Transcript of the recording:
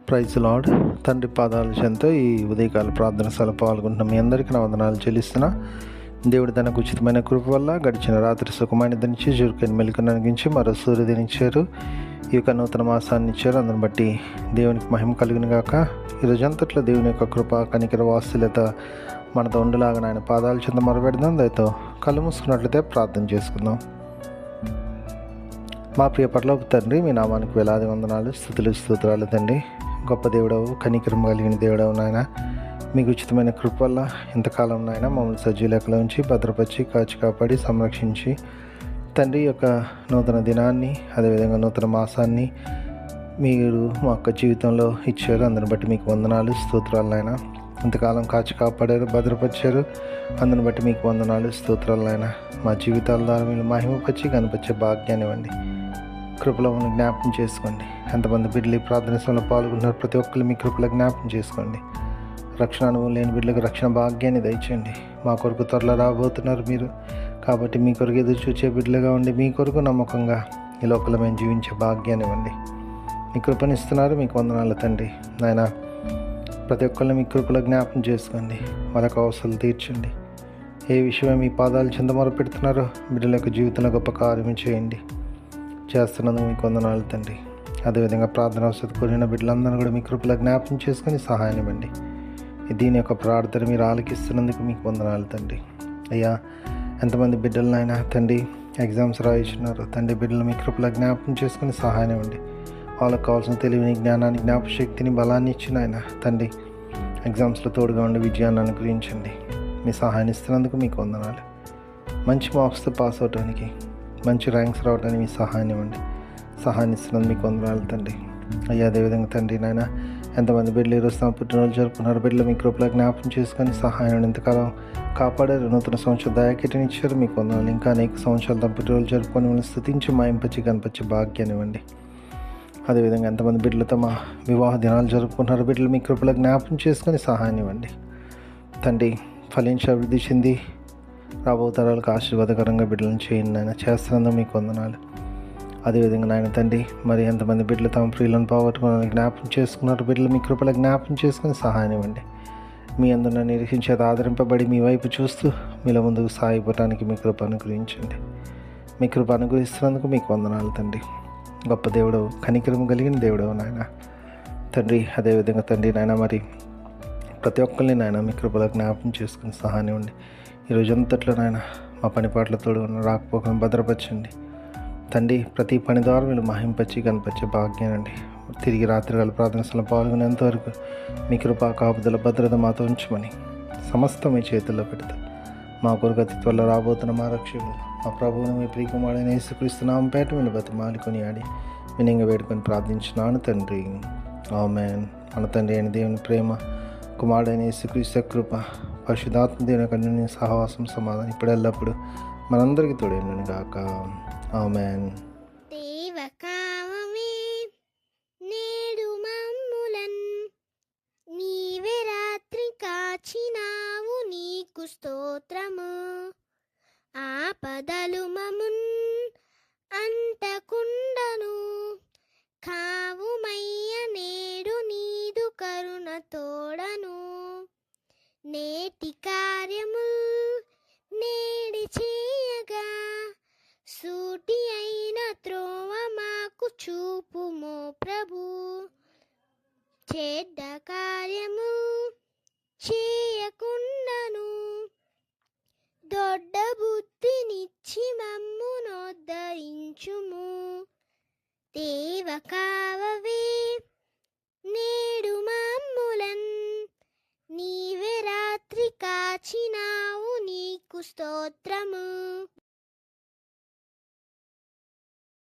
Praise lord. తండ్రి పాదాల చెంత ఈ ఉదయకాల ప్రార్థనశాల పాల్గొంటున్న మీ అందరికీ నా వందనాలు చెల్లిస్తున్నా. దేవుడు తనకు ఉచితమైన కృప వల్ల గడిచిన రాత్రి సుఖమైన దినిచ్చి చురుకైన మెలుకను అనిగించి మరో సూర్యదినిచ్చారు. ఈ యొక్క నూతన మాసాన్ని ఇచ్చారు. అందుని బట్టి దేవునికి మహిమ కలుగును గాక. ఈరోజంతట్లో దేవుని యొక్క కృప కనికర వాత్సల్యత మనతో ఉండేలాగా ఆయన పాదాల చెంత మొరపెడదాం. దయతో కళ్ళు మూసుకున్నట్లయితే ప్రార్థన చేసుకుందాం. మా ప్రియ పరలోక తండ్రి, మీ నామానికి వేలాది వందనాలు, స్తుతులు స్తోత్రాలు తండ్రి. గొప్ప దేవుడవు, కనికరం కలిగిన దేవుడవు నాయన. మీకు ఉచితమైన కృప వల్ల ఇంతకాలం నాయన మమ్మల్ని సజీలకలో ఉంచి భద్రపరిచి కాచి కాపాడి సంరక్షించి తండ్రి యొక్క నూతన దినాన్ని, అదేవిధంగా నూతన మాసాన్ని మీరు మా యొక్క జీవితంలో ఇచ్చారు. అందుని బట్టి మీకు వందనాలు స్తోత్రాలు నాయన. ఇంతకాలం కాచి కాపాడారు, భద్రపరిచారు. అందుని బట్టి మీకు వందనాలు స్తోత్రాలు నాయన. మా జీవితాల ద్వారా మీరు మహిమపరిచి కనిపించే భాగ్యాన్ని ఇవ్వండి. కృపలో ఉన్న జ్ఞాపకం చేసుకోండి. ఎంతమంది బిడ్డలు ఈ ప్రార్థన సమయంలో పాల్గొంటున్నారు, ప్రతి ఒక్కరు మీ కృపలో జ్ఞాపకం చేసుకోండి. రక్షణ అనుభవం లేని బిడ్డలకు రక్షణ భాగ్యాన్ని దయచేయండి. మా కొరకు త్వరలో రాబోతున్నారు మీరు, కాబట్టి మీ కొరకు ఎదురు చూచే బిడ్డలుగా ఉండి మీ కొరకు నమ్మకంగా ఈ లోకంలో మేము జీవించే భాగ్యాన్ని ఇవ్వండి. మీ కృపనిస్తున్నారు, మీకు వందనాలు తండ్రి నాయన. ప్రతి ఒక్కరిని మీ కృపలో జ్ఞాపకం చేసుకోండి. వాళ్ళకు అవసరాలు తీర్చండి. ఏ విషయమే మీ పాదాలు చెంత మొరపెడుతున్నారో బిడ్డల యొక్క జీవితంలో గొప్ప కార్యం చేయండి. చేస్తున్నందుకు మీకు వందనాలు తండ్రి. అదేవిధంగా ప్రార్థన అవసరం కోరిన బిడ్డలందరూ కూడా మీ కృపలో జ్ఞాపకం చేసుకొని సహాయం ఇవ్వండి. దీని యొక్క ప్రార్థన మీరు ఆలకిస్తున్నందుకు మీకు వందనాలు తండ్రి. అయ్యా, ఎంతమంది బిడ్డలనైనా తండ్రి ఎగ్జామ్స్ రాయించున్నారు తండ్రి, బిడ్డలు మీ కృపలో జ్ఞాపకం చేసుకొని సహాయం ఇవ్వండి. వాళ్ళకి కావాల్సిన తెలివిని, జ్ఞానాన్ని, జ్ఞాపశక్తిని, బలాన్ని ఇచ్చిన ఆయన తండ్రి ఎగ్జామ్స్లో తోడుగా ఉండి విజయాన్ని అనుగ్రహించండి. మీ సహాయాన్ని ఇస్తున్నందుకు మీకు వందనాలు. మంచి మార్క్స్తో పాస్ అవడానికి, మంచి ర్యాంక్స్ రావడానికి మీ సహాయాన్ని ఇవ్వండి. సహాయాన్ని ఇస్తున్నందుకు మీకు వందనాలు తండ్రి. అయ్యా, అదేవిధంగా తండ్రి నాయన ఎంతమంది బిడ్డలు ఈరోజు తమ పుట్టినరోజు జరుపుకున్నారు, బిడ్డలు మీ కృపలో జ్ఞాపకం చేసుకొని సహాయం ఇంతకాలం కాపాడారు. నూతన సంవత్సరం దయాకిటిని ఇచ్చారు, మీకు వందనాలు. ఇంకా అనేక సంవత్సరాలు తమ పుట్టినరోజు జరుపుకొని మిమ్మల్ని స్తుతించి మాయింపచ్చి కనిపించి భాగ్యాన్ని ఇవ్వండి. అదేవిధంగా ఎంతమంది బిడ్డలు తమ వివాహ దినాలు జరుపుకుంటున్నారు, బిడ్డలు మీ కృపలో జ్ఞాపకం చేసుకొని సహాయాన్ని ఇవ్వండి తండ్రి. ఫలించి అభివృద్ధి చెంది రాబో తరాలకు ఆశీర్వాదకరంగా బిడ్డలను చేయండి నాయన. చేస్తున్నందుకు మీకు వందనాలు. అదేవిధంగా నాయన తండ్రి, మరి ఎంతమంది బిడ్డలు తమ ప్రియులను పోగొట్టుకుని జ్ఞాపకం చేసుకున్నారు, బిడ్డలు మీ కృపలో జ్ఞాపకం చేసుకుని సహాయం ఇవ్వండి. మీ అందరిని నిరీక్షించేది ఆదరింపబడి మీ వైపు చూస్తూ మీలో ముందుకు సాగిపోవడానికి మీ కృప అనుగ్రహించండి. మీ కృప అనుగ్రహిస్తున్నందుకు మీకు వందనాలు తండ్రి. గొప్ప దేవుడవు, కనికరం కలిగిన దేవుడవు నాయన తండ్రి. అదేవిధంగా తండ్రి నాయన, మరి ప్రతి ఒక్కరిని నాయన మీ కృపలో జ్ఞాపకం చేసుకుని సహాయం ఇవ్వండి. ఈరోజు అంతట్లో నాయన మా పనిపాట్లతో రాకపోకలను భద్రపరచండి తండ్రి. ప్రతి పని ద్వారా వీళ్ళు మహింపచ్చి కనిపించే భాగ్యానండి. తిరిగి రాత్రికాల ప్రార్థనలో పాల్గొనేంతవరకు మీ కృపా కాపుదల భద్రత మాతో ఉంచమని సమస్తం మీ చేతుల్లో పెడతా. మా కొరకు అతి త్వరలో రాబోతున్న మా రక్షకుడు మా ప్రభువును మీ ప్రియకుమారుడైన యేసుక్రీస్తు నామమున పేరిట మిమ్మల్ని బతిమాలుకొని ఆడి వినయంగా వేడుకొని ప్రార్థించున్నాను తండ్రి. ఆమేన్. మన తండ్రి అయిన దేవుని ప్రేమ, కుమారుడైన యేసుక్రీస్తు కృప, పరిశుద్ధాత్మ దేవుని యొక్క అన్యోన్య సహవాసం, సమాధానం ఇప్పుడు ఎల్లప్పుడు మనందరికీ తోడైనను గాక. ఆమేన్. దేవకామమే నేడు మమ్ములన్ నీవే రాత్రి కాచినావు, నీకు స్తోత్రము. ఆపదలు మమున్ అంటకుండను కావుమయ్య, నేడు నీదు కరుణ తోడను. నేటి కార్యముల్ నేడి చేయగా సూటి అయిన త్రోవ మాకు చూపుమో ప్రభు. చెడ్డ కార్యము చేయకుండాను దొడ్డ బుద్ధినిచ్చి మమ్మునోద్ధరించుము. దేవకావవే నేడు మమ్ములన్ నీవే రాత్రి కాచినావు, నీకు స్తోత్రము.